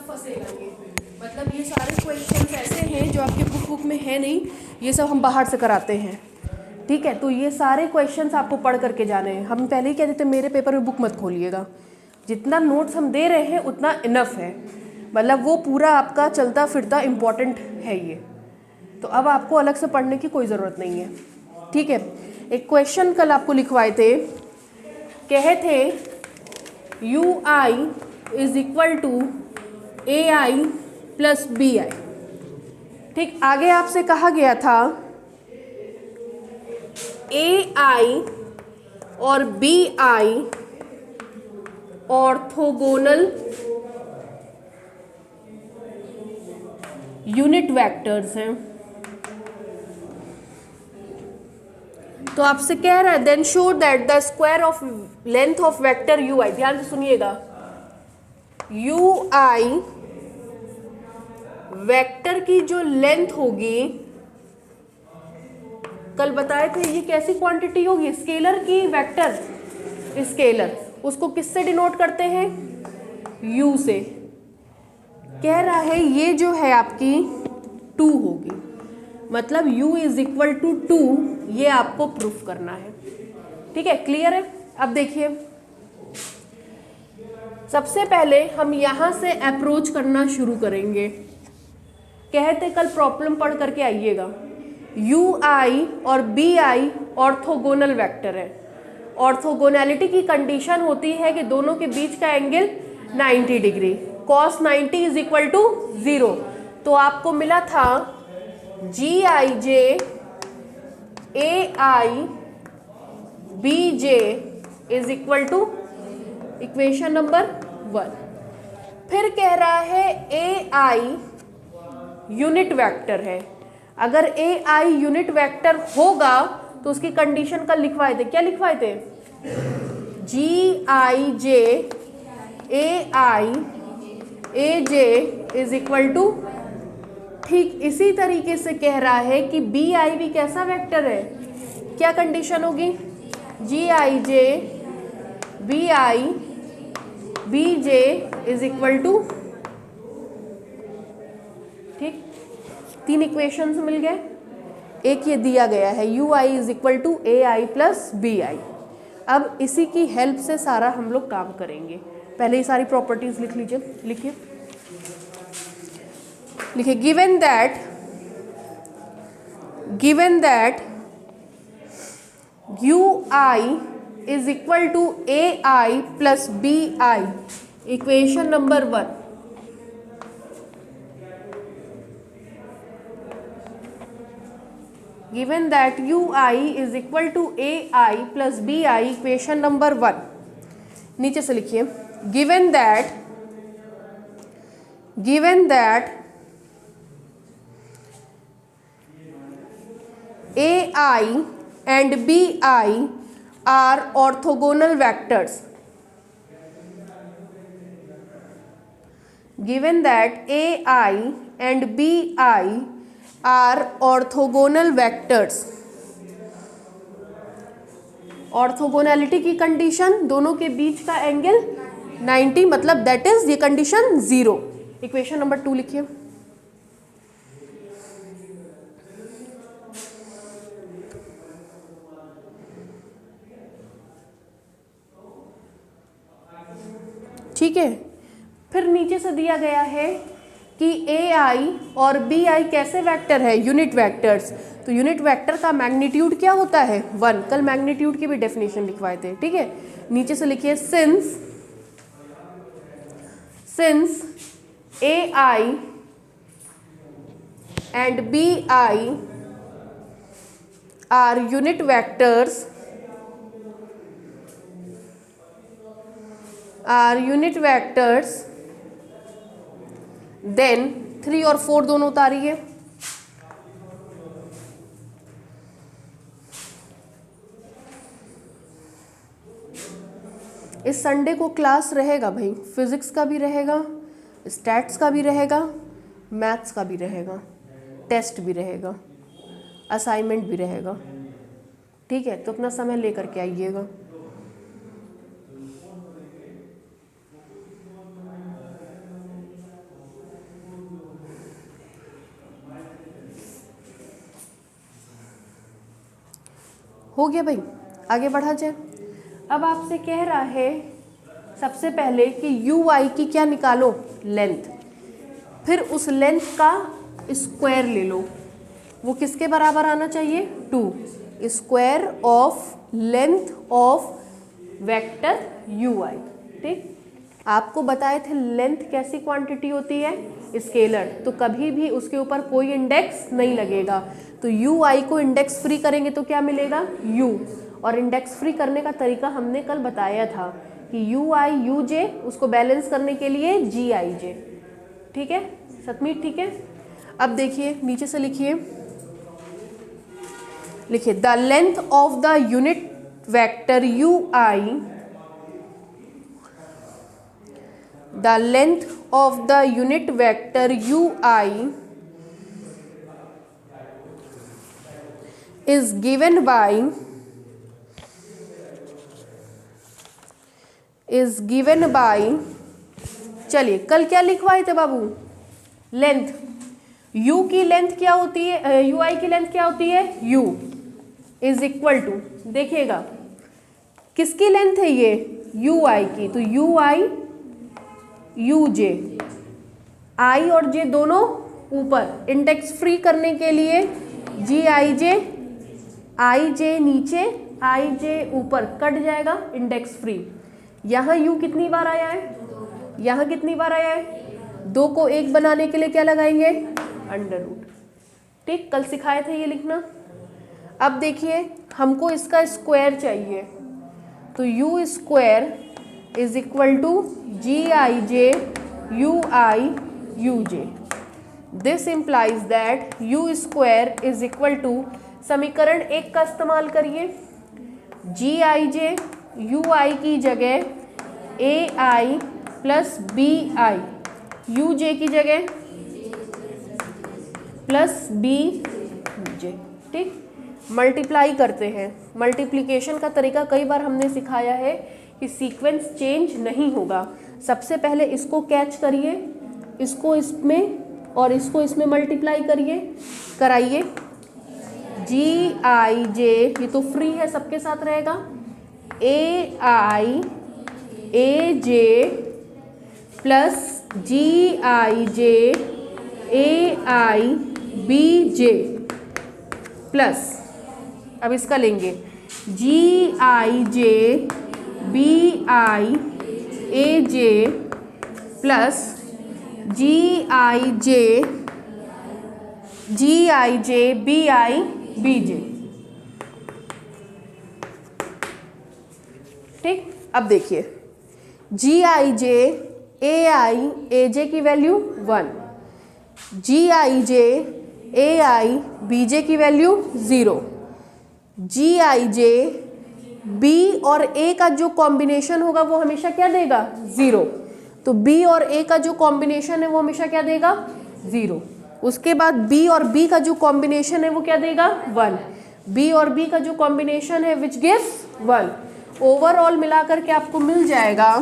फंसेगा ये। मतलब ये सारे क्वेश्चंस ऐसे हैं जो आपके बुक में है नहीं, ये सब हम बाहर से कराते हैं, ठीक है। तो ये सारे क्वेश्चंस आपको पढ़ करके जाने हैं। हम पहले ही कहते थे मेरे पेपर में बुक मत खोलिएगा, जितना नोट्स हम दे रहे हैं उतना इनफ है, मतलब वो पूरा आपका चलता फिरता इम्पॉर्टेंट है ये। तो अब आपको अलग से पढ़ने की कोई ज़रूरत नहीं है, ठीक है। एक क्वेश्चन कल आपको लिखवाए थे, कहे थे U I is equal to A I plus B I, ठीक। आगे आपसे कहा गया था ए आई और B I orthogonal unit vectors हैं। तो आपसे कह रहा है then show that the square of length of vector U I, ध्यान से सुनिएगा, यू आई वेक्टर की जो लेंथ होगी, कल बताए थे ये कैसी क्वांटिटी होगी, स्केलर की वेक्टर, स्केलर उसको किससे डिनोट करते हैं, u से। कह रहा है ये जो है आपकी 2 होगी, मतलब u इज इक्वल टू 2, ये आपको प्रूफ करना है, ठीक है। क्लियर है। अब देखिए सबसे पहले हम यहां से अप्रोच करना शुरू करेंगे। कहते कल प्रॉब्लम पढ़ करके आइएगा, यू आई और बी आई ऑर्थोगोनल वेक्टर है। ऑर्थोगोनैलिटी की कंडीशन होती है कि दोनों के बीच का angle 90 degree, cos 90 is equal to 0। तो आपको मिला था G I J A I B J is equal to equation number 1। फिर कह रहा है ए आई यूनिट वेक्टर है। अगर ए आई यूनिट वेक्टर होगा तो उसकी कंडीशन कल लिखवाए थे, क्या लिखवाए थे, जी I J A I A J is equal to, ठीक इसी तरीके से कह रहा है कि बी आई भी कैसा वेक्टर है, क्या कंडीशन होगी, G I J B I B J is equal to, ठीक। 3 इक्वेशंस मिल गए। एक ये दिया गया है U I is equal to A I plus B I. अब इसी की हेल्प से सारा हम लोग काम करेंगे। पहले ये सारी प्रॉपर्टीज लिख लीजिए, लिखिए लिखिए, given that U I is equal to A I plus B I, equation number 1। Given that ui is equal to ai plus bi, equation number 1। नीचे से लिखिए, given that ai and bi are orthogonal vectors, given that ai and bi are orthogonal vectors. Orthogonality की condition, दोनों के बीच का angle 90, मतलब that is ये कंडीशन 0। इक्वेशन नंबर 2 लिखिए, ठीक है। फिर नीचे से दिया गया है कि ए आई और बी आई कैसे वेक्टर है, यूनिट वेक्टर्स। तो यूनिट वेक्टर का मैग्नीट्यूड क्या होता है, 1। कल मैग्नीट्यूड की भी डेफिनेशन लिखवाए थे, ठीक है। नीचे से लिखिए, since A I and B I are unit vectors, then 3 और 4 दोनों उतारिए। इस संडे को क्लास रहेगा भाई, फिजिक्स का भी रहेगा, स्टैट्स का भी रहेगा, मैथ्स का भी रहेगा, टेस्ट भी रहेगा, असाइनमेंट भी रहेगा, ठीक है। तो अपना समय लेकर के आइएगा। हो गया भाई, आगे बढ़ा जाए। अब आपसे कह रहा है सबसे पहले कि यू आई की क्या निकालो, लेंथ, फिर उस लेंथ का स्क्वायर ले लो। वो किसके बराबर आना चाहिए, 2 square of length of vector U I. ठीक, आपको बताए थे लेंथ कैसी क्वांटिटी होती है, स्केलर, तो कभी भी उसके ऊपर कोई इंडेक्स नहीं लगेगा। तो यू आई को इंडेक्स फ्री करेंगे तो क्या मिलेगा, यू, और इंडेक्स फ्री करने का तरीका हमने कल बताया था कि यू आई यू जे, उसको बैलेंस करने के लिए जी आई जे। ठीक है सतमीत, ठीक है। अब देखिए नीचे से लिखिए, the length of the unit vector U I, the length of the unit vector ui is given by चलिए कल क्या लिखवाए थे बाबू, लेंथ, u की लेंथ क्या होती है, यू आई की लेंथ क्या होती है, u इज इक्वल टू, देखिएगा किसकी लेंथ है ये, यू आई की, तो यू आई यू जे, आई और जे दोनों ऊपर, इंडेक्स फ्री करने के लिए जी आई जे नीचे, आई जे ऊपर, कट जाएगा इंडेक्स फ्री। यहाँ यू कितनी बार आया है, यहाँ कितनी बार आया है, 2 को 1 बनाने के लिए क्या लगाएंगे, अंडर रूट। ठीक, कल सिखाए थे ये लिखना। अब देखिए हमको इसका स्क्वायर चाहिए, तो U square is equal to G I J U I U J. This implies that U square is equal to, समीकरण 1 का इस्तेमाल करिए, जी आई जे यू आई की जगह ए I plus B I, U जे की जगह प्लस बी जे। ठीक, multiply करते हैं, मल्टीप्लिकेशन का तरीका कई बार हमने सिखाया है कि सीक्वेंस चेंज नहीं होगा। सबसे पहले इसको कैच करिए, इसको इसमें और इसको इसमें मल्टीप्लाई कराइए, जी आई जे, ये तो फ्री है सबके साथ रहेगा, A I A J plus G I J A I B J plus, अब इसका लेंगे G I J B I A J plus G I J B I B J. ठीक, अब देखिए जी आई जे ए जे की value 1, ji I J A I B जे की value 0, ji I J B और ए का जो कॉम्बिनेशन होगा वो हमेशा क्या देगा, 0, तो बी और ए का जो कॉम्बिनेशन है वो हमेशा क्या देगा, 0। उसके बाद बी और बी का जो कॉम्बिनेशन है वो क्या देगा, 1, बी और बी का जो कॉम्बिनेशन है विच गिव्स 1, ओवरऑल मिलाकर के आपको मिल जाएगा।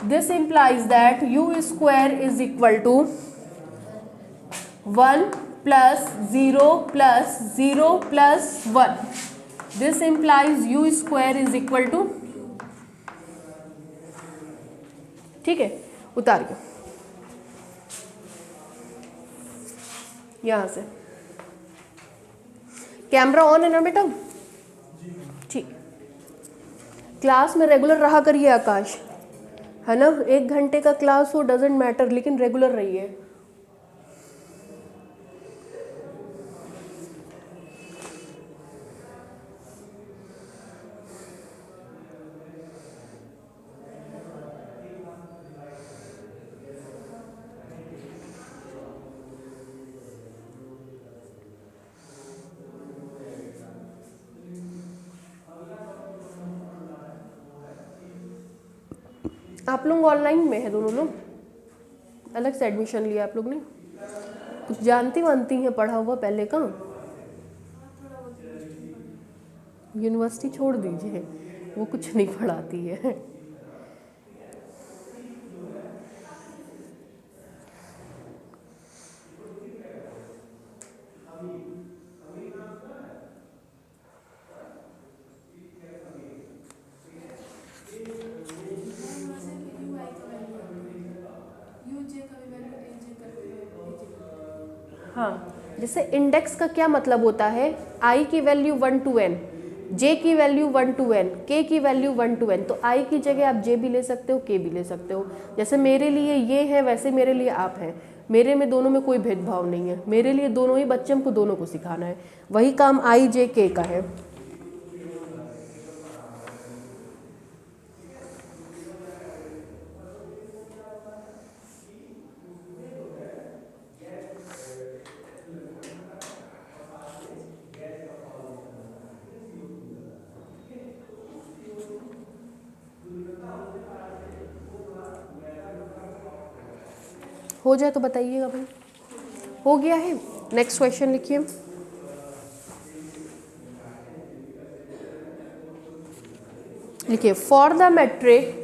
This implies that U square is equal to 1 plus 0 plus 0 plus 1। This implies U square is equal to, ठीक है, उतारिए यहां से, कैमरा ऑन है ना बेटा, ठीक, क्लास में रेगुलर रहा करिए आकाश, है ना, 1 घंटे का क्लास हो डजेंट मैटर, लेकिन रेगुलर रहिए। आप लोग ऑनलाइन में है, दोनों लोग अलग से एडमिशन लिया आप लोग ने, कुछ जानती वानती हैं पढ़ा हुआ पहले का, यूनिवर्सिटी छोड़ दीजिए, वो कुछ नहीं पढ़ाती है। हाँ, जैसे इंडेक्स का क्या मतलब होता है, i की वैल्यू 1 to n, j की वैल्यू 1 to n, k की वैल्यू 1 to n, तो i की जगह आप j भी ले सकते हो, k भी ले सकते हो। जैसे मेरे लिए ये है वैसे मेरे लिए आप हैं, मेरे में दोनों में कोई भेदभाव नहीं है, मेरे लिए दोनों ही बच्चे, हमको दोनों को सिखाना है, वही काम i j k का है। हो जाए तो बताइएगा भाई। हो गया है, नेक्स्ट क्वेश्चन लिखिए। लिखिए for the metric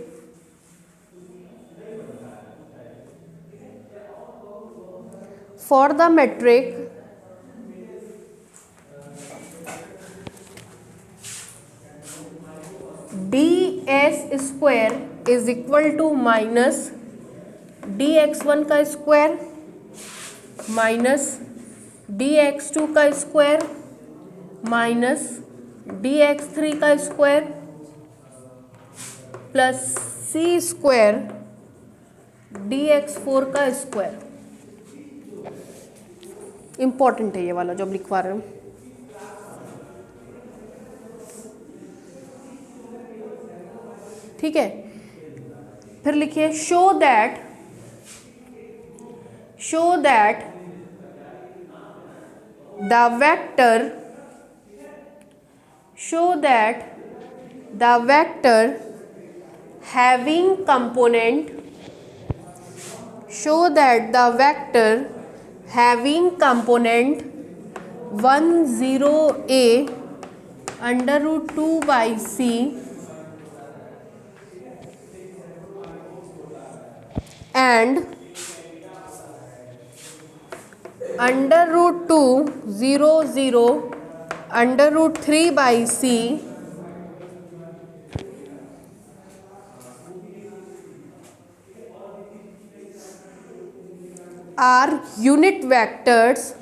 ds square is equal to minus dx1 का स्क्वायर माइनस dx2 का स्क्वायर माइनस dx3 का square plus c square dx4 का स्क्वायर। इंपॉर्टेंट है ये वाला जो अब लिखवा रहे हैं। ठीक है, फिर लिखिए show that the vector having component 10a under root 2 by c and under root 2 0 0 under root 3 by c are unit vectors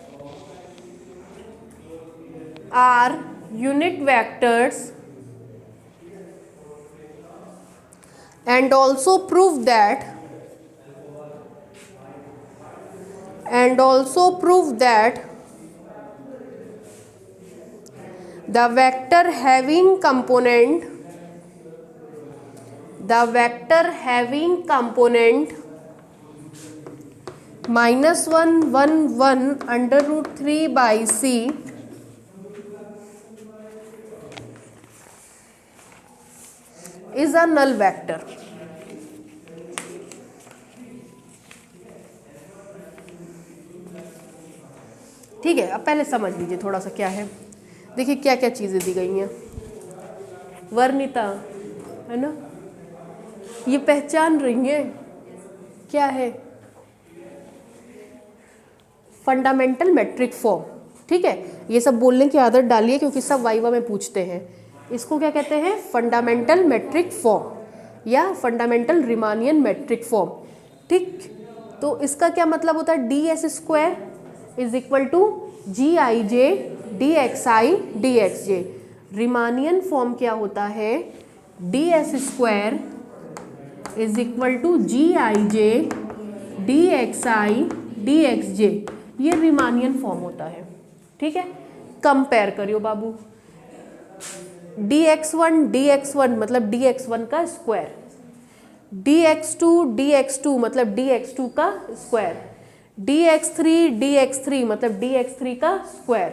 and also prove that the vector having component -1 1 1 under root 3 by c is a null vector। ठीक है, अब पहले समझ लीजिए थोड़ा सा क्या है। देखिए क्या क्या चीज़ें दी गई हैं। वर्णिता है ना, ये पहचान रही है क्या है, फंडामेंटल मैट्रिक फॉर्म। ठीक है, ये सब बोलने की आदत डालिए क्योंकि सब वाइवा में पूछते हैं। इसको क्या कहते हैं, फंडामेंटल मैट्रिक फॉर्म या फंडामेंटल रिमानियन मैट्रिक फॉर्म। ठीक, तो इसका क्या मतलब होता है, ds square is equal to gij dxi dxj। Riemannian form क्या होता है, ds square is equal to gij dxi dxj। ये रिमानियन फॉर्म होता है। ठीक है, कंपेयर करियो बाबू, dx1 मतलब dx1 का स्क्वायर, dx2 मतलब dx2 का स्क्वायर, dx3 मतलब dx3 का स्क्वायर,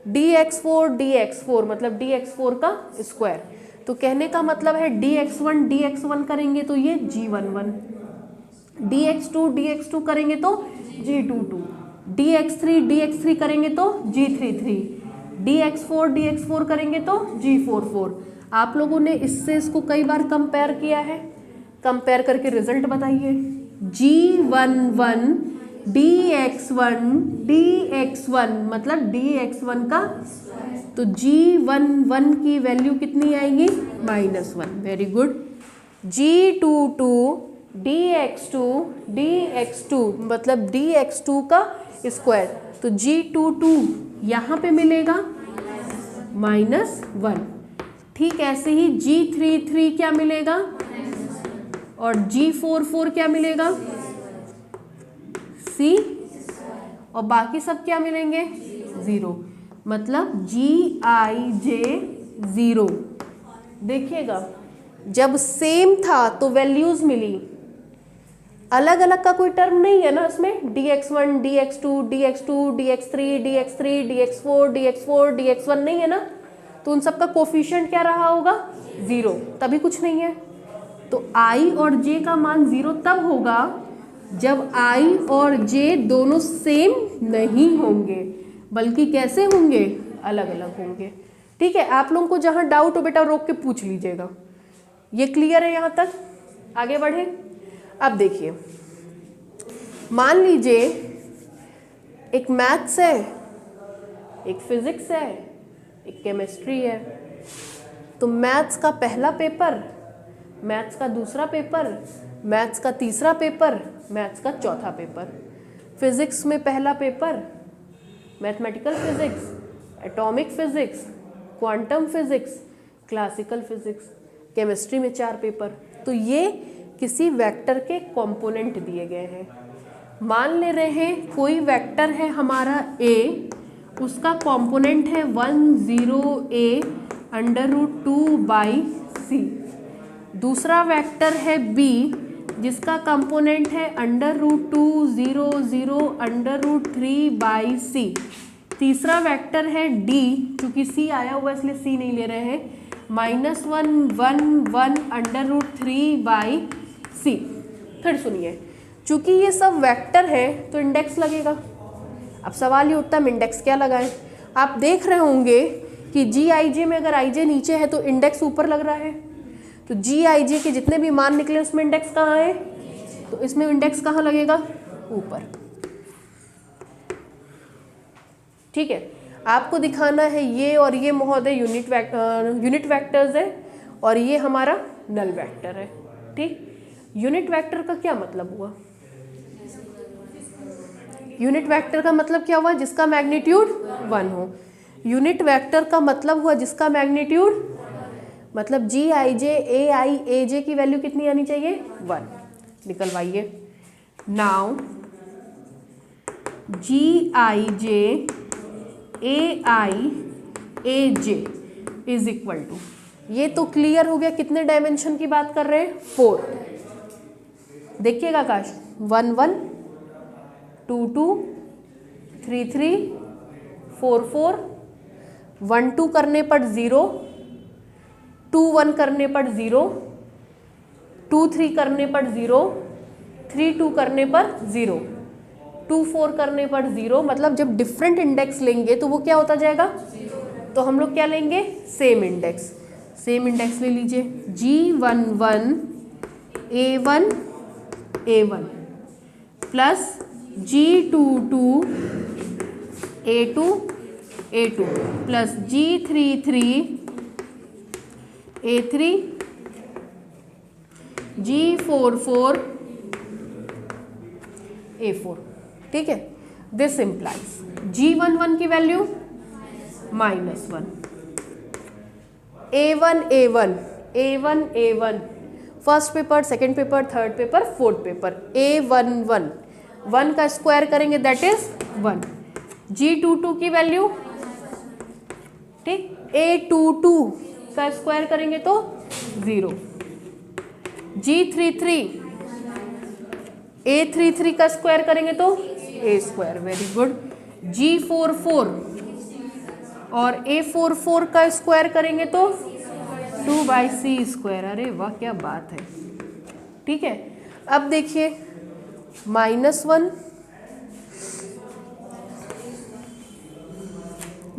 dx4 मतलब dx4 का स्क्वायर। तो कहने का मतलब है dx1 करेंगे तो ये g11, dx2 करेंगे तो g22, dx3 करेंगे तो g33, dx4 करेंगे तो g44। आप लोगों ने इससे इसको कई बार कंपेयर किया है, कंपेयर करके रिजल्ट बताइए। g11 dx1 मतलब dx1 का, तो g11 की वैल्यू कितनी आएगी, -1। Very good. g22 dx2 मतलब dx2 का स्क्वायर, तो g22 यहाँ पे मिलेगा -1। ठीक ऐसे ही g33 क्या मिलेगा और g44 क्या मिलेगा c, और बाकी सब क्या मिलेंगे 0, मतलब gij 0। देखिएगा जब सेम था तो वैल्यूज मिली, अलग अलग का कोई टर्म नहीं है ना इसमें, dx1 dx2 dx2 dx3 dx3 dx4 dx4 dx1 नहीं है ना, तो उन सब का कोफिशिएंट क्या रहा होगा 0, तभी कुछ नहीं है। तो i और j का मान 0 तब होगा जब i और j दोनों सेम नहीं होंगे, बल्कि कैसे होंगे, अलग अलग होंगे। ठीक है, आप लोगों को जहां डाउट हो बेटा रोक के पूछ लीजिएगा। ये क्लियर है यहाँ तक? आगे बढ़े। अब देखिए, मान लीजिए एक मैथ्स है, एक फिजिक्स है, एक केमिस्ट्री है। तो मैथ्स का पहला पेपर, मैथ्स का दूसरा पेपर, मैथ्स का तीसरा पेपर, मैथ्स का चौथा पेपर। फिजिक्स में पहला paper mathematical physics, atomic physics, quantum physics, classical physics. Chemistry में 4 पेपर। तो ये किसी वेक्टर के कंपोनेंट दिए गए हैं। मान ले रहे हैं कोई वेक्टर है हमारा a, उसका कंपोनेंट है 10a √2/c। दूसरा वेक्टर है b जिसका कंपोनेंट है √200 √3/c। तीसरा वेक्टर है d, चूंकि c आया हुआ इसलिए c नहीं ले रहे हैं, -1 1 1 √3/c। फिर सुनिए, चूंकि ये सब वेक्टर है तो इंडेक्स लगेगा। अब सवाल ये उठता है हम इंडेक्स क्या लगाएं। आप देख रहे होंगे कि gij में अगर ij नीचे है तो इंडेक्स ऊपर लग रहा है, तो gij के जितने भी मान निकले उसमें इंडेक्स कहाँ है, तो इसमें इंडेक्स कहाँ लगेगा, ऊपर। ठीक है, आपको दिखाना है ये और ये महोदय यूनिट वेक्टर्स है और ये हमारा नल वेक्टर है। ठीक, यूनिट वेक्टर का क्या मतलब हुआ, यूनिट वेक्टर का मतलब क्या हुआ, जिसका मैग्नीट्यूड 1 हो। यूनिट वेक्टर का मतलब हुआ जिसका मैग्नीट्यूड, मतलब gij ai aj की वैल्यू कितनी आनी चाहिए, 1। निकलवाइए। Now gij ai aj is equal to, ये तो क्लियर हो गया कितने डायमेंशन की बात कर रहे हैं, 4। देखिएगा आकाश, 1 1 2 2 3 3 4 4, 1 2 करने पर 0, 2 1 करने पर 0, 2 3 करने पर 0, 3 2 करने पर 0, 2 4 करने पर 0। मतलब जब डिफरेंट इंडेक्स लेंगे तो वो क्या होता जाएगा, तो हम लोग क्या लेंगे, सेम इंडेक्स। सेम इंडेक्स ले लीजिए, g11 a1 a1 plus g22 a2 a2 plus g33 a3 g44 a4। ठीक है, दिस इम्प्लाइज g11 की value -1, a1 a1 a1 a1 first paper, second paper, third paper, fourth paper, a11 1 का square करेंगे that is 1, g22 की value, ठीक, a22 का square करेंगे तो 0, g33 a33 का स्क्वायर करेंगे तो a square, very good. g44 और a44 का स्क्वायर करेंगे तो 2/c स्क्वायर। अरे वाह क्या बात है। ठीक है, अब देखिए -1,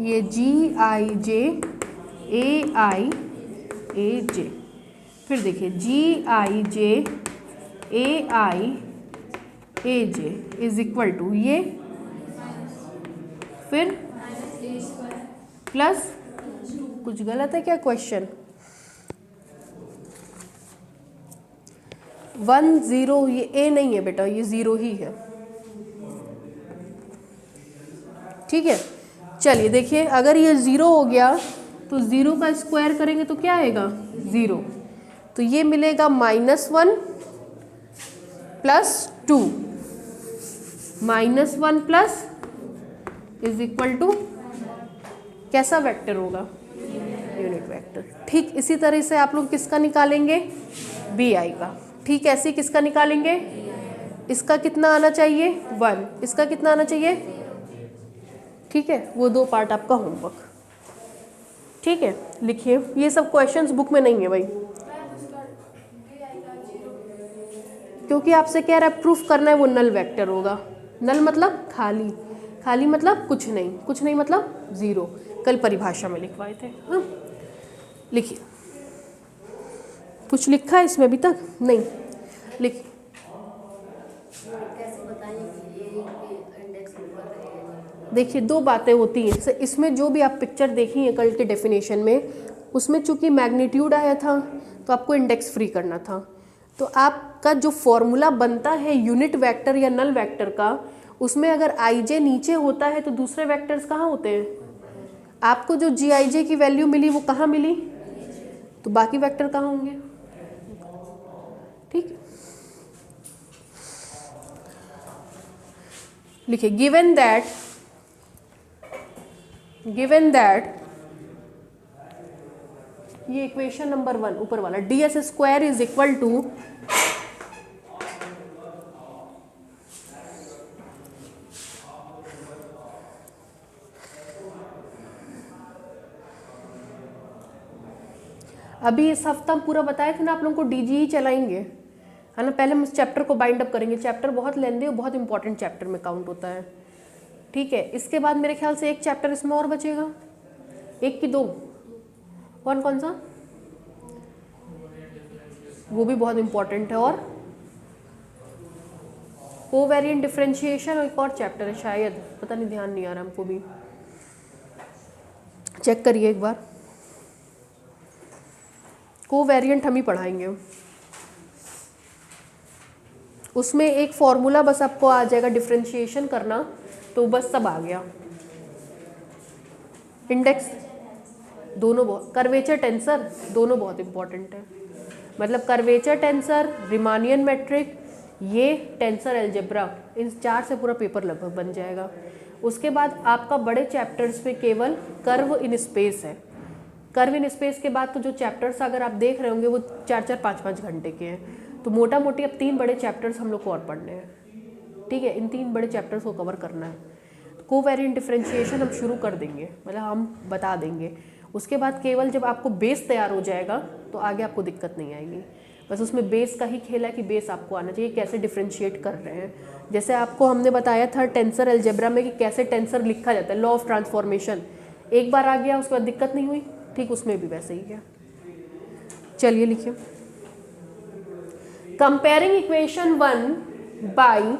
ये gij ai aj, फिर देखिए gij ai aj is equal to ये, फिर प्लस, कुछ गलत है क्या क्वेश्चन, 1 0, ये ए नहीं है बेटा, ये 0 ही है। ठीक है, चलिए देखिए, अगर ये 0 हो गया तो 0 का स्क्वायर करेंगे तो क्या आएगा 0, तो ये मिलेगा -1 + 2, -1 प्लस इज इक्वल टू कैसा वेक्टर होगा, यूनिट वेक्टर। ठीक इसी तरह से आप लोग किसका निकालेंगे, बी आई का। ठीक ऐसे किसका निकालेंगे, इसका कितना आना चाहिए 1, इसका कितना आना चाहिए। ठीक है, वो 2 पार्ट आपका होमवर्क। ठीक है, लिखिए, ये सब क्वेश्चंस बुक में नहीं है भाई, क्योंकि आपसे कह रहा है प्रूफ करना है वो नल वेक्टर होगा। नल मतलब खाली, खाली मतलब कुछ नहीं, कुछ नहीं मतलब 0। कल परिभाषा में लिखवाए थे। हाँ लिखिए, कुछ लिखा है इसमें अभी तक नहीं, लिखिए। देखिए 2 बातें होती हैं इसमें, जो भी आप पिक्चर देखी है कल के डेफिनेशन में, उसमें चूंकि मैग्नीट्यूड आया था तो आपको इंडेक्स फ्री करना था। तो आपका जो फॉर्मूला बनता है यूनिट वेक्टर या नल वेक्टर का, उसमें अगर आई जे नीचे होता है तो दूसरे वेक्टर्स कहाँ होते हैं। आपको जो जी आई जे की वैल्यू मिली वो कहाँ मिली, तो बाकी वेक्टर कहाँ होंगे। ठीक, लिखिए, गिवन दैट ये इक्वेशन नंबर 1 ऊपर वाला, ds² इज इक्वल टू अभी इस हफ्ता पूरा बताया था ना आप लोगों को, डीजी ही चलाएंगे है ना। पहले हम इस चैप्टर को बाइंड अप करेंगे, चैप्टर बहुत लेंदी और बहुत इंपॉर्टेंट चैप्टर में काउंट होता है। ठीक है, इसके बाद मेरे ख्याल से एक चैप्टर इसमें और बचेगा, 1 कि 2, कौन सा, वो भी बहुत इंपॉर्टेंट है। और कोवेरिएंट डिफरेंशिएशन और एक और चैप्टर है शायद, पता नहीं, ध्यान नहीं आ रहा हमको भी, चेक करिए एक बार। कोवेरिएंट हम ही पढ़ाएंगे, उसमें एक फॉर्मूला बस आपको आ जाएगा डिफरेंशिएशन करना, तो बस सब आ गया। इंडेक्स दोनों बहुत, कर्वेचर टेंसर दोनों बहुत इंपॉर्टेंट है, मतलब कर्वेचर टेंसर, रिमानियन मेट्रिक, ये टेंसर अलजेब्रा, इन 4 से पूरा पेपर लगभग बन जाएगा। उसके बाद आपका बड़े चैप्टर्स में केवल कर्व इन स्पेस है। कर्व इन स्पेस के बाद तो जो चैप्टर्स अगर आप देख रहे होंगे वो 4-4, 5-5 घंटे के हैं। तो मोटा मोटी अब 3 बड़े चैप्टर्स हम लोग को और पढ़ने हैं। ठीक है, इन 3 बड़े चैप्टर्स को कवर करना है। कोवेरिएंट डिफरेंशिएशन हम शुरू कर देंगे, मतलब हम बता देंगे। उसके बाद केवल जब आपको बेस तैयार हो जाएगा तो आगे आपको दिक्कत नहीं आएगी। बस उसमें बेस का ही खेल है कि बेस आपको आना चाहिए, कैसे डिफरेंशिएट कर रहे हैं। जैसे आपको हमने बताया था टेंसर अलजेब्रा में कि कैसे टेंसर लिखा जाता है, लॉ ऑफ ट्रांसफॉर्मेशन, एक बार आ गया उसके बाद दिक्कत नहीं हुई। ठीक उसमें भी वैसे ही है। चलिए लिखिए, comparing equation 1 by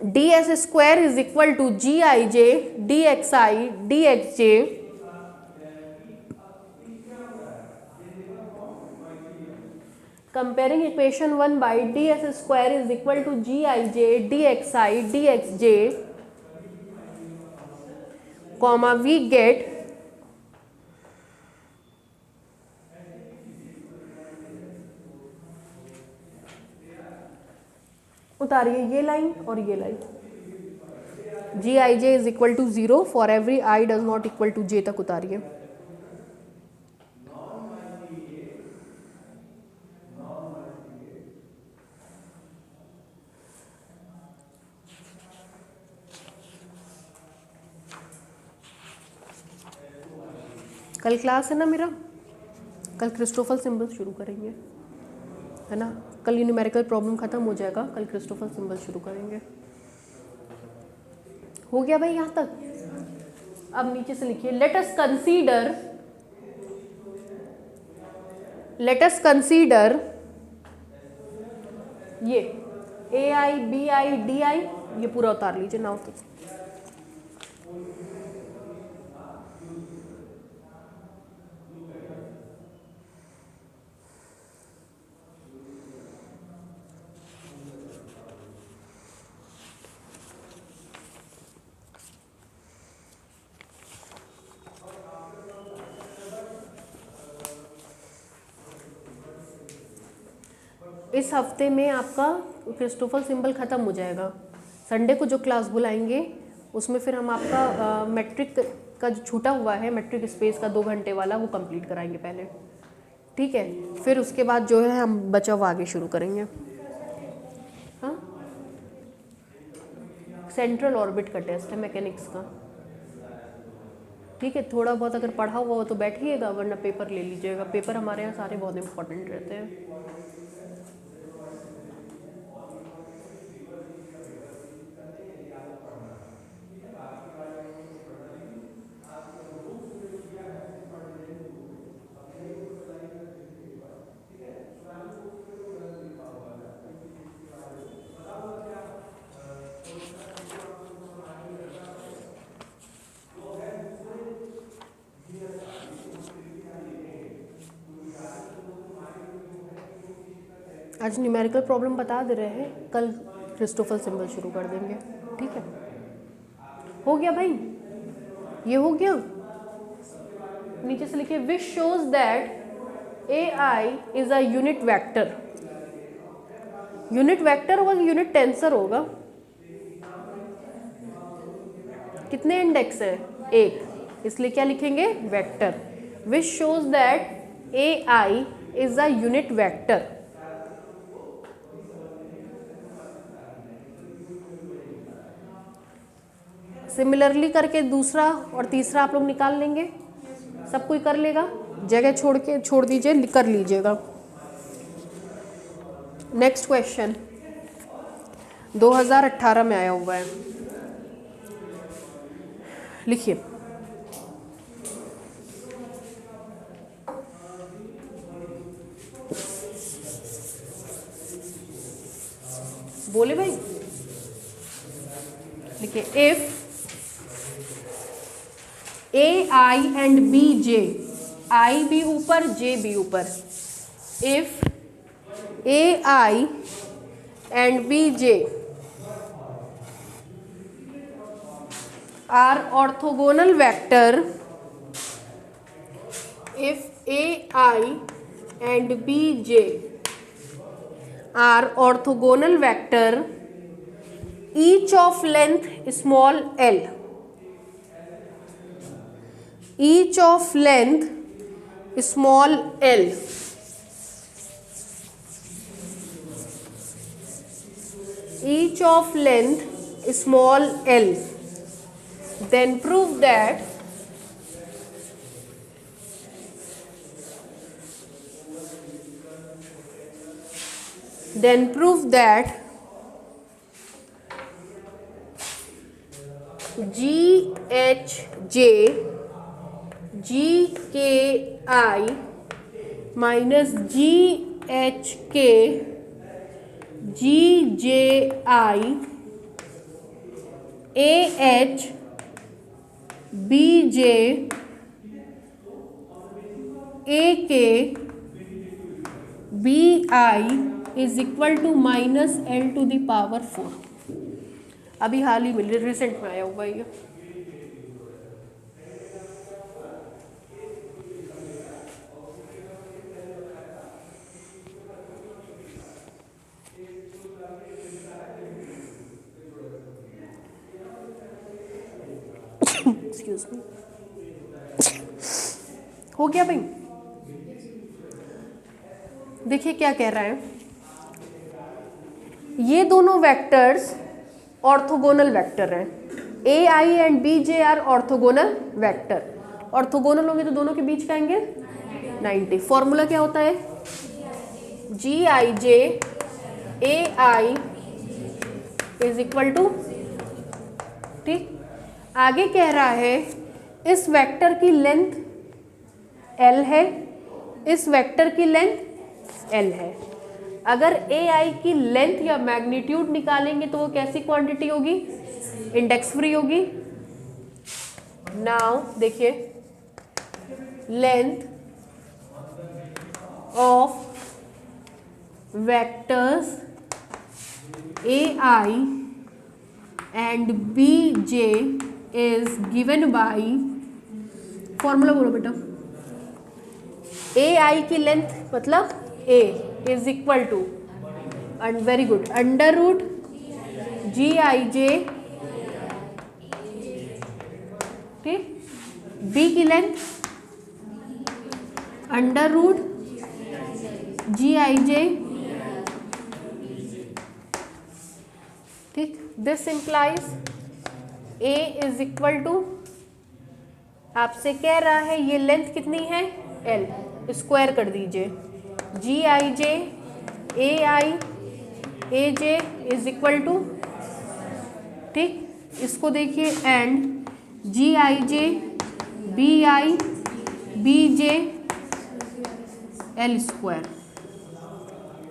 ds² is equal to gij dxi dxj comparing equation 1 by ds² is equal to gij dxi dxj, comma we get उतारिए ये लाइन और ये line, gij is equal to 0 for every i does not equal to j तक उतारिए। कल class है ना मेरा, कल क्रिस्टोफर सिंबल शुरू करेंगे, है ना। कल ये न्यूमेरिकल प्रॉब्लम खत्म हो जाएगा, कल क्रिस्टोफर सिंबल शुरू करेंगे। हो गया भाई यहाँ तक। अब नीचे से लिखिए, लेट अस कंसीडर ये ai bi di, ये पूरा उतार लीजिए नाउ तक। इस हफ्ते में आपका क्रिस्टोफल सिंबल ख़त्म हो जाएगा। संडे को जो क्लास बुलाएंगे उसमें फिर हम आपका मैट्रिक का जो छूटा हुआ है मैट्रिक स्पेस का 2 घंटे वाला वो कंप्लीट कराएंगे पहले, ठीक है। फिर उसके बाद जो है हम बचा हुआ आगे शुरू करेंगे। हाँ, सेंट्रल ऑर्बिट का टेस्ट है मैकेनिक्स का, ठीक है। थोड़ा बहुत अगर पढ़ा हुआ हो तो बैठिएगा, वरना पेपर ले लीजिएगा। पेपर हमारे यहाँ सारे बहुत इंपॉर्टेंट रहते हैं। आज न्यूमेरिकल प्रॉब्लम बता दे रहे हैं, कल क्रिस्टोफल सिंबल शुरू कर देंगे, ठीक है। हो गया भाई, ये हो गया। नीचे से लिखिए which shows that AI is a unit vector. Unit vector होगा कि यूनिट टेंसर होगा? कितने इंडेक्स है? 1, इसलिए क्या लिखेंगे? Vector. Which shows that AI is a unit vector. Similarly करके दूसरा और तीसरा आप लोग निकाल लेंगे, सब कोई कर लेगा, जगह छोड़ दीजिए, कर लीजिएगा। नेक्स्ट क्वेश्चन 2018 में आया हुआ है, लिखिए। बोले भाई, लिखिए if AI and BJ, I भी ऊपर J भी ऊपर, if AI and BJ are orthogonal vector, if AI and BJ are orthogonal vector each of length small l, each of length small l, each of length small l, then prove that GHJ GKI minus GHK GJI AH BJ AK BI is equal to minus L to the power 4। अभी हाल ही में recent में आया हुआ ये। Excuse me, हो गया भाई। देखिए क्या कह रहा है, ये दोनों वेक्टर्स ऑर्थोगोनल वेक्टर हैं। AI and BJ are orthogonal vector. Orthogonal होंगे तो दोनों के बीच का एंगल 90। फॉर्मूला क्या होता है? GIJ AI is equal to, ठीक। आगे कह रहा है इस वेक्टर की लेंथ L है, इस वेक्टर की लेंथ L है। अगर AI की लेंथ या मैग्नीट्यूड निकालेंगे तो वो कैसी क्वांटिटी होगी? इंडेक्स फ्री होगी। नाउ देखिए, length of vectors AI and BJ is given by, formula बोलो बेटा। AI की लेंथ मतलब A is equal to very good, under root GIJ, ठीक, B की लेंथ अंडर रूट GIJ, ठीक। This implies A is equal to, आपसे कह रहा है ये लेंथ कितनी है L, स्क्वायर कर दीजिए, GIJ AI AJ is equal to, ठीक, इसको देखिए and GIJ BI BJ L square.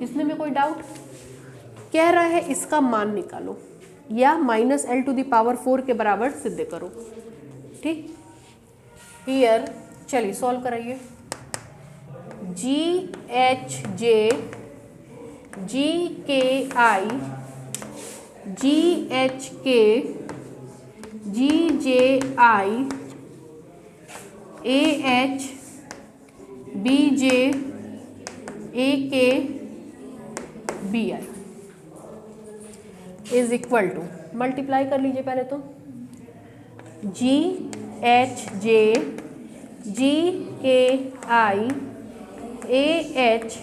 इसमें में कोई डाउट? कह रहा है इसका मान निकालो या -L⁴ के बराबर सिद्ध करो, ठीक। हियर चलिए सॉल्व कराइए। GHJ GKI GHK GJI AH BJ AK BI is equal to, multiply कर लीजिए पहले तो, GHJ GKI AH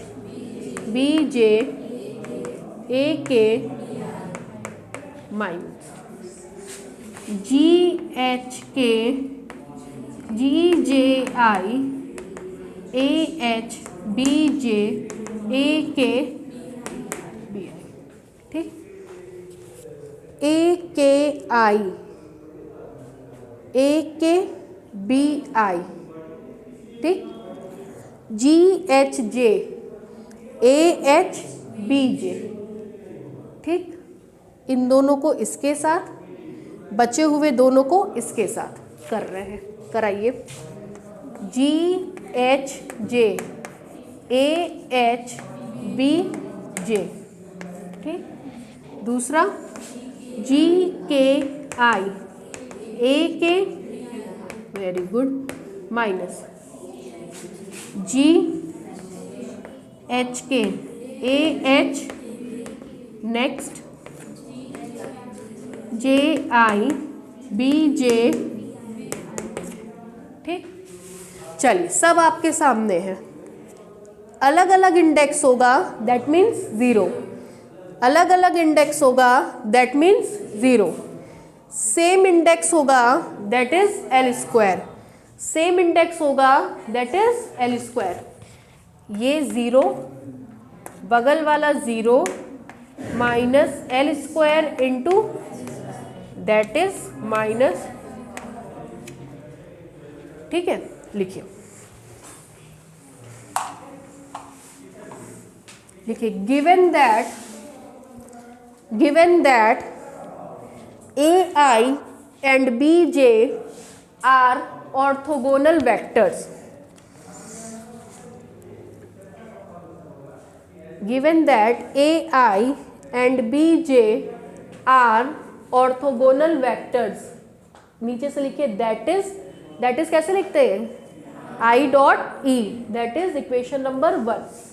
BJ AK minus GHK GJI AH BJ AK BI, ठीक। AKI AKBI, ठीक। GHJ AHBJ, ठीक। इन दोनों को इसके साथ, बचे हुए दोनों को इसके साथ कर रहे हैं, कराइए। GHJ AHBJ, ठीक। दूसरा GKI AK, very good, minus GHK AH, next JI BJ, ठीक। चलिए सब आपके सामने है। अलग अलग इंडेक्स होगा दैट मीन्स 0, अलग अलग इंडेक्स होगा दैट मीन्स 0, सेम इंडेक्स होगा that is L square, same index होगा दैट इज L स्क्वायर। ये 0, बगल वाला 0 minus L square into that is minus, ठीक है। लिखिए लिखिए, given that AI and BJ are orthogonal vectors, given that AI and BJ are orthogonal vectors, नीचे से लिखिए दैट इज कैसे लिखते हैं, I.E, that is equation number 1।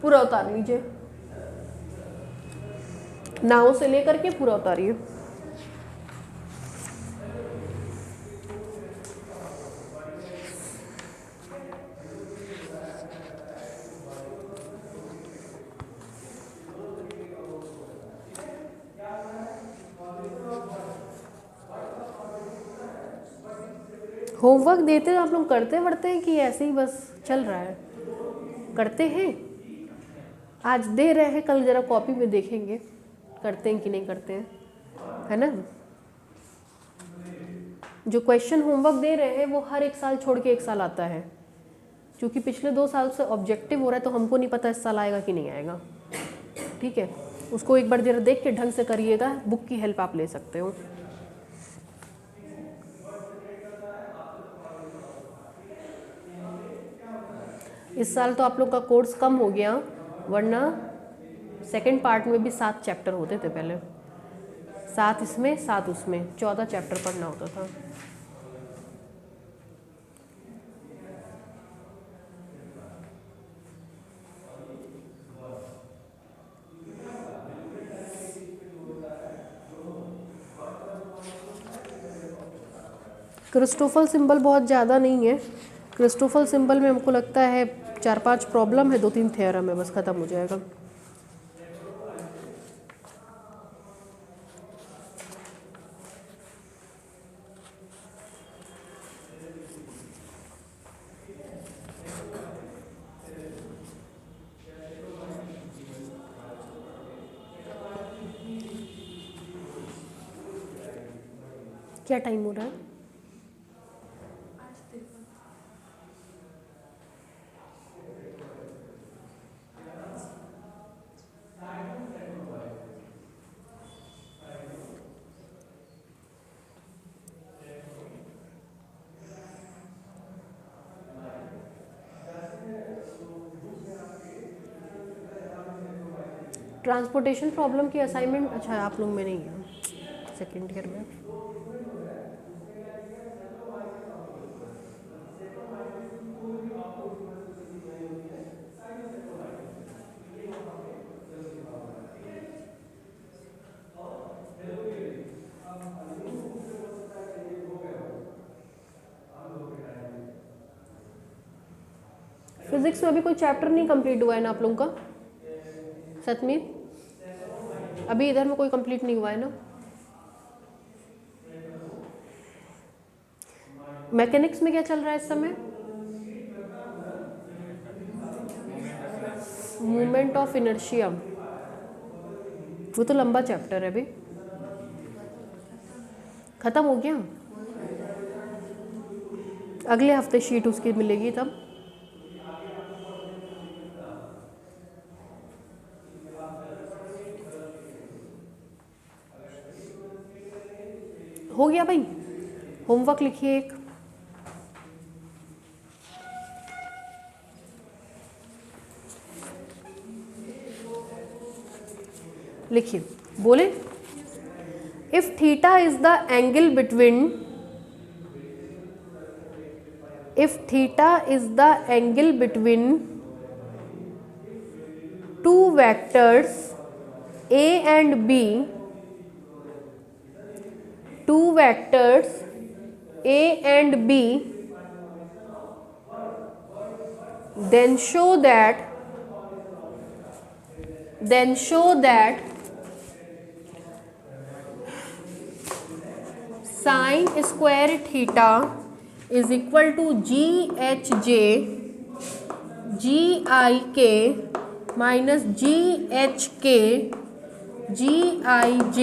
पूरा उतार लीजिए, नाव से लेकर के पूरा उतारिए। होमवर्क देते हैं आप लोग, करते पढ़ते हैं कि ऐसे ही बस चल रहा है? करते हैं, आज दे रहे हैं, कल जरा कॉपी में देखेंगे करते हैं कि नहीं करते हैं, है ना। जो क्वेश्चन होमवर्क दे रहे हैं वो हर एक साल छोड़ के एक साल आता है, क्योंकि पिछले 2 साल से ऑब्जेक्टिव हो रहा है, तो हमको नहीं पता इस साल आएगा कि नहीं आएगा, ठीक है। उसको एक बार जरा देख के ढंग से करिएगा, बुक की हेल्प आप ले सकते हो। इस साल तो आप लोग का कोर्स कम हो गया, वरना सेकंड पार्ट में भी 7 चैप्टर होते थे पहले, 7 इसमें 7 उसमें, 14 चैप्टर पढ़ना होता था। क्रिस्टोफल सिंबल बहुत ज़्यादा नहीं है। क्रिस्टोफल सिंबल में हमको लगता है 4-5 प्रॉब्लम है, 2-3 थ्योरम है, बस ख़त्म हो जाएगा। क्या टाइम हो रहा है? ट्रांसपोर्टेशन प्रॉब्लम की असाइनमेंट, अच्छा आप लोग में नहीं है, सेकेंड ईयर में। फिजिक्स में अभी कोई चैप्टर नहीं कंप्लीट हुआ है ना आप लोगों का? सतमीर, अभी इधर में कोई कंप्लीट नहीं हुआ है ना? मैकेनिक्स में क्या चल रहा है इस समय? मूवमेंट ऑफ इनर्शिया, वो तो लंबा चैप्टर है, अभी खत्म हो गया। अगले हफ्ते शीट उसकी मिलेगी तब। हो गया भाई, होमवर्क लिखिए एक। लिखिए, बोले if theta is the angle between, if theta is the angle between two vectors A and B, two vectors A and B, then show that sin square theta is equal to GHJ GIK minus GHK GIJ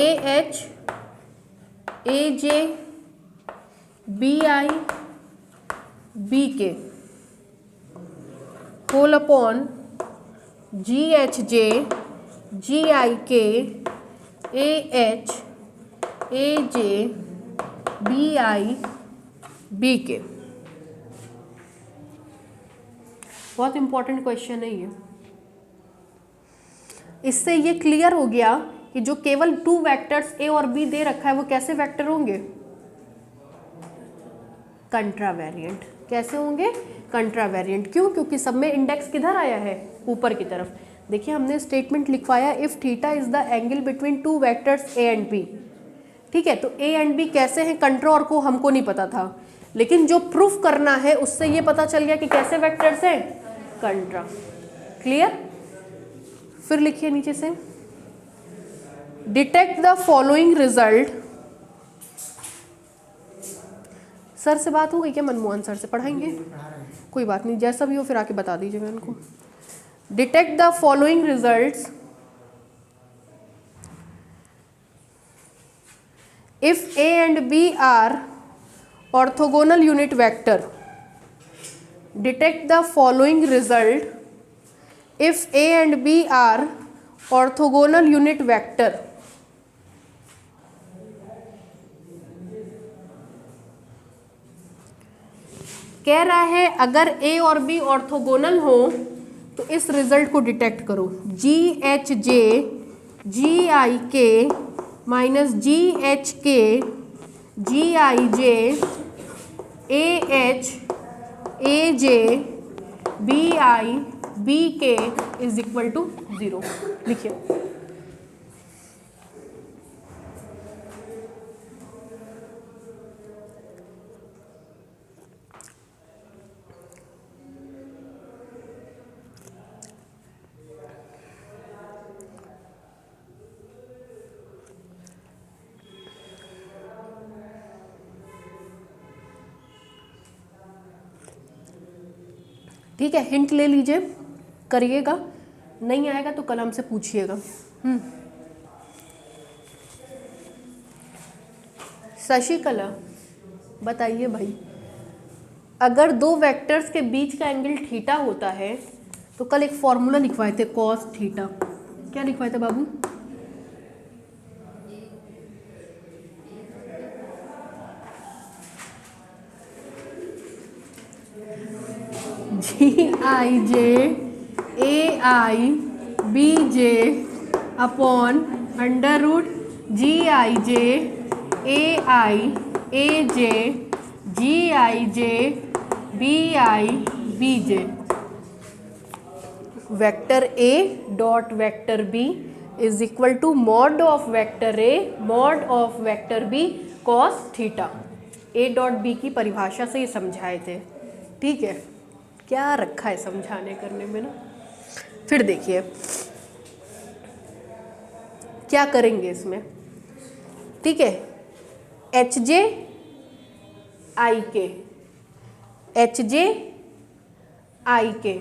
AH AJ BI BK whole upon GHJ GIK AH AJ BI BK। बहुत important question है ये। इससे ये clear हो गया कि जो केवल 2 वेक्टर्स ए और बी दे रखा है वो कैसे वेक्टर होंगे? कंट्रावेरिएंट। कैसे होंगे? कंट्रावेरिएंट। क्यों? क्योंकि सब में इंडेक्स किधर आया है? ऊपर की तरफ। देखिए हमने स्टेटमेंट लिखवाया if theta is the angle between 2 vectors A and B. ठीक है, तो ए एंड बी कैसे हैं कंट्रा और को हमको नहीं पता था, लेकिन जो प्रूफ करना है उससे ये पता चल गया कि कैसे वेक्टर्स हैं, कंट्रा। क्लियर? फिर लिखिए नीचे से, detect the following result. Sir से बात हो गई क्या? मनमोहन सर से पढ़ाएंगे? कोई बात नहीं, जैसा भी हो फिर आके बता दीजिएगा इनको। Detect the following results if A and B are orthogonal unit vector. Detect the following result if A and B are orthogonal unit vector. कह रहा है अगर A और B ऑर्थोगोनल हो तो इस रिजल्ट को डिटेक्ट करो, GHJ GIK minus GHK GIJ AH AJ BI BK is equal to 0। लिखिए, ठीक है, हिंट ले लीजिए, करिएगा, नहीं आएगा तो कल हमसे पूछिएगा। शशिकला बताइए भाई, अगर दो वेक्टर्स के बीच का एंगल थीटा होता है तो कल एक फॉर्मूला लिखवाए थे कॉस थीटा, क्या लिखवाए थे बाबू? GIJ upon under root GIJ AJ GIJ BJ। Vector A dot vector B is equal to mod of vector A mod of vector B cos theta. A dot B की परिभाषा से ये समझाए थे। ठीक है, क्या रखा है समझाने करने में ना। फिर देखिए क्या करेंगे इसमें। ठीक है, HJ IK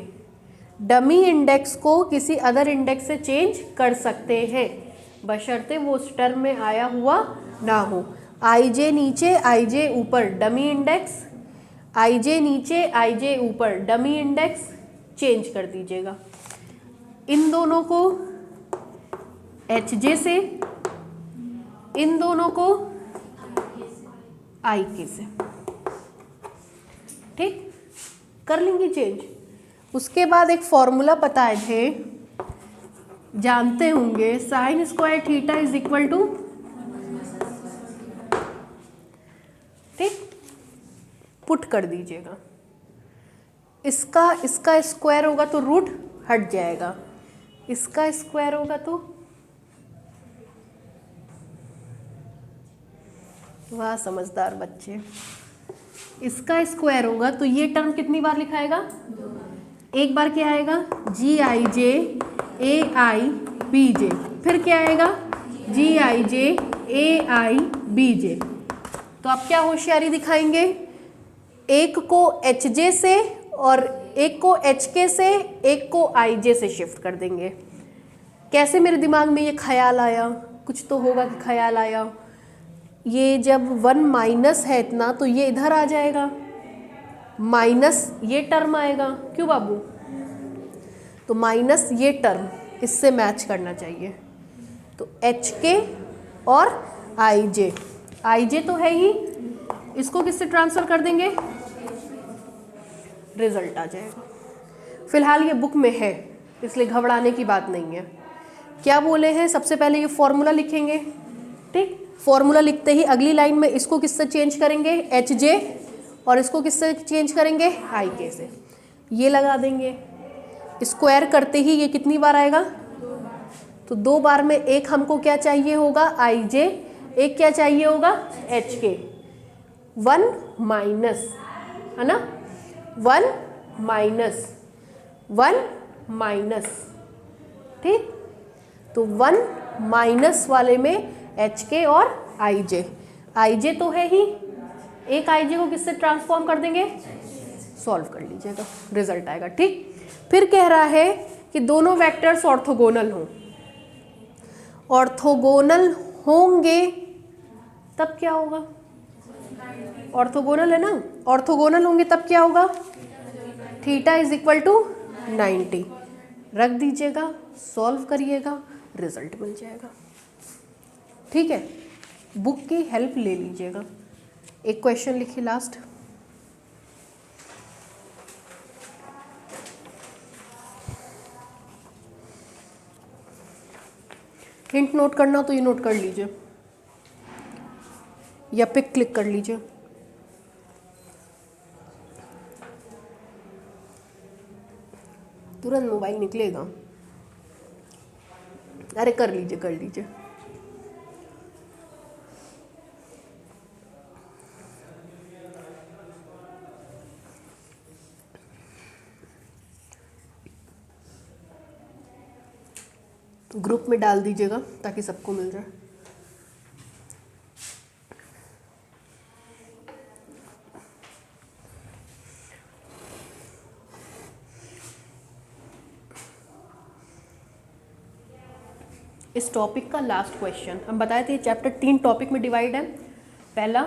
डमी इंडेक्स को किसी अदर इंडेक्स से चेंज कर सकते हैं बशर्ते वो उस टर्म में आया हुआ ना हो। IJ नीचे IJ ऊपर डमी इंडेक्स, IJ नीचे IJ ऊपर डमी इंडेक्स, चेंज कर दीजिएगा इन दोनों को HJ से, इन दोनों को IK से। ठीक, कर लेंगे चेंज। उसके बाद एक फॉर्मूला पता थे, जानते होंगे, sine square theta is equal to, ठीक, पुट कर दीजिएगा। इसका स्क्वायर होगा तो रूट हट जाएगा, इसका स्क्वायर होगा तो, वाह समझदार बच्चे, इसका स्क्वायर होगा तो ये टर्म कितनी बार लिखाएगा? एक बार क्या आएगा? GIJ AIBJ, फिर क्या आएगा? GIJ AIBJ। तो आप क्या होशियारी दिखाएंगे? एक को HJ से और एक को HK से, एक को IJ से शिफ्ट कर देंगे। कैसे मेरे दिमाग में ये ख्याल आया? कुछ तो होगा कि ख्याल आया। ये जब 1 माइनस है इतना तो ये इधर आ जाएगा, माइनस ये टर्म आएगा, क्यों बाबू? तो माइनस ये टर्म इससे मैच करना चाहिए। तो HK और IJ तो है ही, इसको किससे ट्रांसफर कर देंगे? रिजल्ट आ जाएगा। फिलहाल ये बुक में है इसलिए घबराने की बात नहीं है। क्या बोले हैं? सबसे पहले ये फॉर्मूला लिखेंगे। ठीक, फॉर्मूला लिखते ही अगली लाइन में इसको किससे चेंज करेंगे? HJ, और इसको किससे चेंज करेंगे? IK से। ये लगा देंगे, स्क्वायर करते ही ये कितनी बार आएगा? तो 2 बार में एक हमको क्या चाहिए होगा? IJ, एक क्या चाहिए होगा? HK। 1 माइनस, है ना, 1 माइनस, ठीक, तो 1 माइनस वाले में HK और IJ तो है ही, एक IJ को किससे ट्रांसफॉर्म कर देंगे? सॉल्व कर लीजिएगा, रिजल्ट आएगा। ठीक, फिर कह रहा है कि दोनों वेक्टर्स ऑर्थोगोनल हों। ऑर्थोगोनल होंगे तब क्या होगा? ऑर्थोगोनल है ना, ऑर्थोगोनल होंगे तब क्या होगा? थीटा इज इक्वल टू 90 रख दीजिएगा, सॉल्व करिएगा, रिजल्ट मिल जाएगा। ठीक है, बुक की हेल्प ले लीजिएगा। एक क्वेश्चन लिखिए लास्ट। हिंट नोट करना तो ये नोट कर लीजिए या पिक क्लिक कर लीजिए। तुरंत मोबाइल निकलेगा। अरे कर लीजिए। ग्रुप में डाल दीजिएगा ताकि सबको मिल जाए। इस टॉपिक का लास्ट क्वेश्चन। हम बताए थे चैप्टर 3 टॉपिक में डिवाइड है। पहला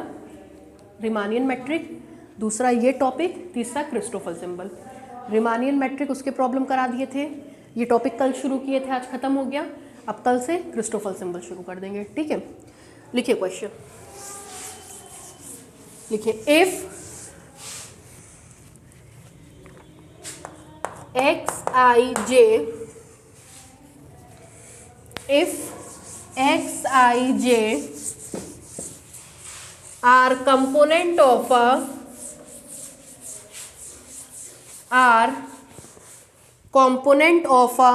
रिमानियन मैट्रिक, दूसरा ये टॉपिक, तीसरा क्रिस्टोफर सिंबल। रिमानियन मैट्रिक उसके प्रॉब्लम करा दिए थे, ये टॉपिक कल शुरू किए थे, आज खत्म हो गया। अब कल से क्रिस्टोफर सिंबल शुरू कर देंगे, ठीक है। लिखिए क्वेश्चन, लिखिए if xij are component of a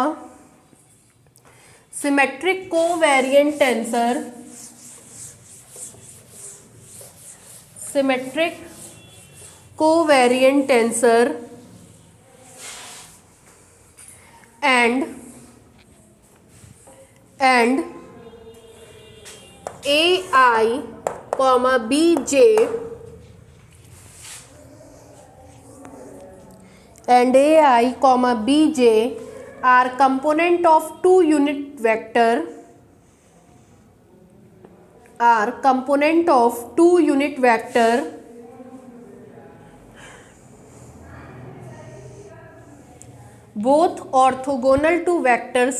symmetric covariant tensor, and AI, BJ are component of two unit vector, both orthogonal to vector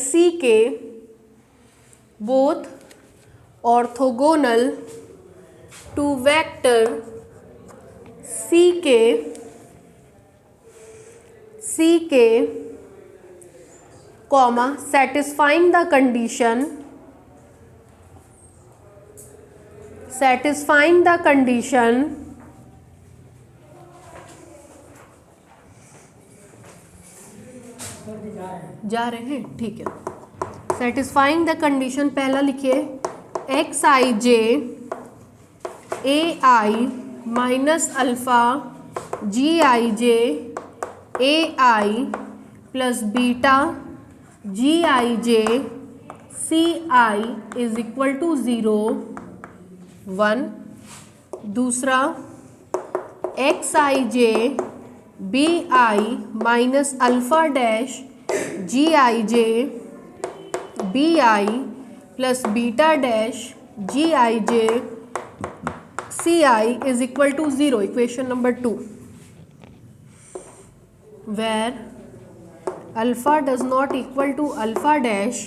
CK, comma satisfying the condition जा रहे हैं, ठीक है। सेटिस्फाइंग द कंडीशन पहला लिखिए xij ai minus alpha gij ai plus beta gij ci is equal to 0 1। दूसरा xij bi minus alpha dash gij bi plus beta dash gij ci is equal to 0। Equation number 2 where alpha does not equal to alpha dash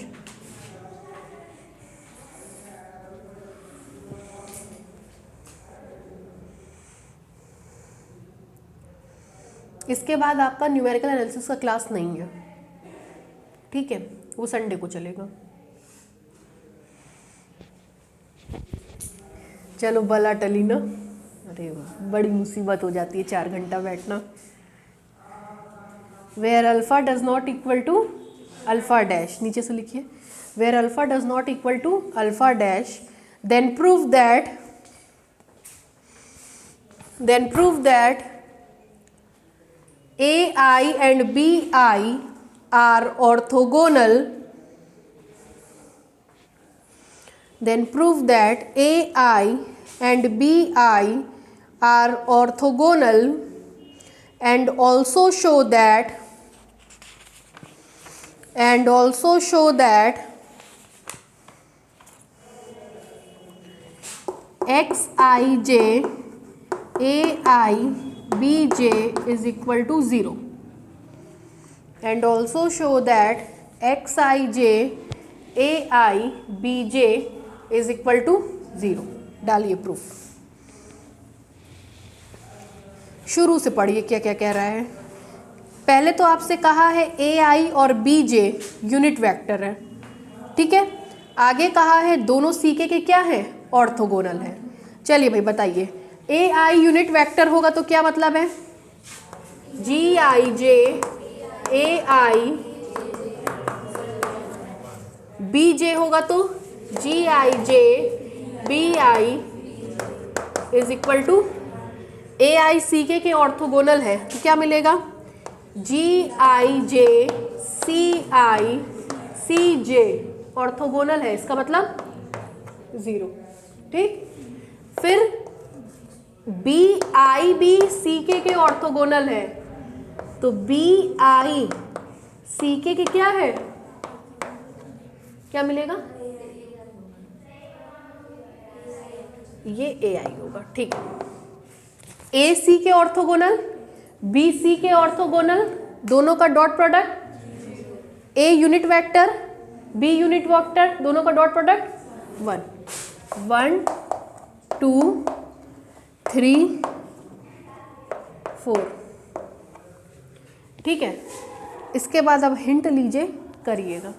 इसके बाद आपका numerical analysis का class नहीं है, ठीक है, वो संडे को चलेगा। चलो बला टली ना, अरे बड़ी मुसीबत हो जाती है 4 घंटा बैठना। Where alpha does not equal to alpha dash, नीचे से लिखिए where alpha does not equal to alpha dash then prove that AI and BI are orthogonal, then prove that AI and BI are orthogonal and also show that xij ai bj is equal to 0 and also show that xij ai bj is equal to 0। डालिए proof. शुरू से पढ़िए क्या क्या कह रहा है। पहले तो आपसे कहा है ai और bj यूनिट वेक्टर है, ठीक है। आगे कहा है दोनों ck के क्या है, ऑर्थोगोनल है। चलिए भाई बताइए, ai यूनिट वेक्टर होगा तो क्या मतलब है, gij ai bj होगा तो gij bi is equal to ai ck के ऑर्थोगोनल है तो क्या मिलेगा, gij ci cj ऑर्थोगोनल है, इसका मतलब 0, ठीक। फिर bi भी ck के ऑर्थोगोनल है तो bi ck के क्या है, क्या मिलेगा, ये ए आई होगा, ठीक है। ए सी के ऑर्थोगोनल, बी सी के ऑर्थोगोनल, दोनों का dot product, A unit vector B unit vector, दोनों का डॉट प्रोडक्ट 1 1 2 3 4, ठीक है। इसके बाद अब हिंट लीजिए, करिएगा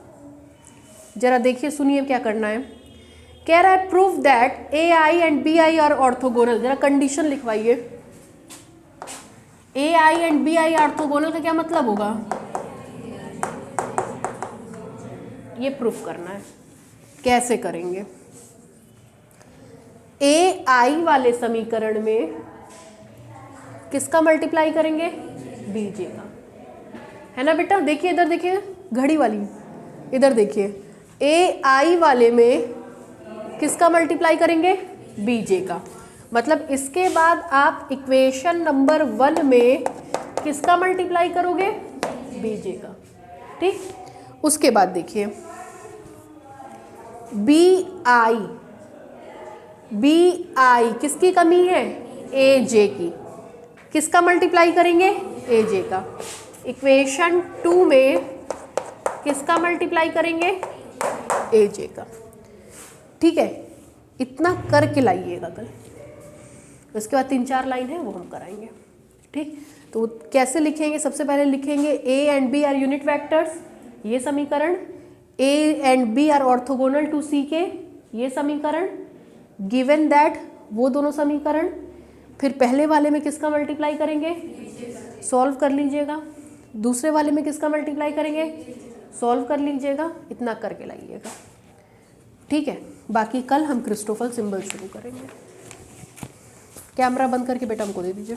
जरा, देखिए सुनिए क्या करना है। कह रहा है prove that A I and B I are orthogonal, जरा कंडीशन लिखवाइए। A I and B I orthogonal का क्या मतलब होगा, ये प्रूफ करना है। कैसे करेंगे, ए आई वाले समीकरण में किसका मल्टीप्लाई करेंगे, बीजे का, है ना बेटा। देखिए इधर देखिए, घड़ी वाली इधर देखिए, ए आई वाले में किसका मल्टीप्लाई करेंगे, बीजे का। मतलब इसके बाद आप इक्वेशन नंबर 1 में किसका मल्टीप्लाई करोगे, बीजे का, ठीक। उसके बाद देखिए बी आई किसकी कमी है, ए जे की, किसका मल्टीप्लाई करेंगे, ए जे का। इक्वेशन 2 में किसका मल्टीप्लाई करेंगे, ए जे का, ठीक है। इतना करके लाइएगा कल, उसके बाद 3-4 लाइन है वो हम कराएंगे, ठीक। तो कैसे लिखेंगे, सबसे पहले लिखेंगे A and B are unit vectors, ये समीकरण, A and B are orthogonal to C के, ये समीकरण, गिवन दैट, वो दोनों समीकरण। फिर पहले वाले में किसका मल्टीप्लाई करेंगे, सॉल्व कर लीजिएगा। दूसरे वाले में किसका मल्टीप्लाई करेंगे, सॉल्व कर लीजिएगा। इतना करके लाइएगा, ठीक है। बाकी कल हम क्रिस्टोफल सिंबल शुरू करेंगे। कैमरा बंद करके बेटा हमको दे दीजिए।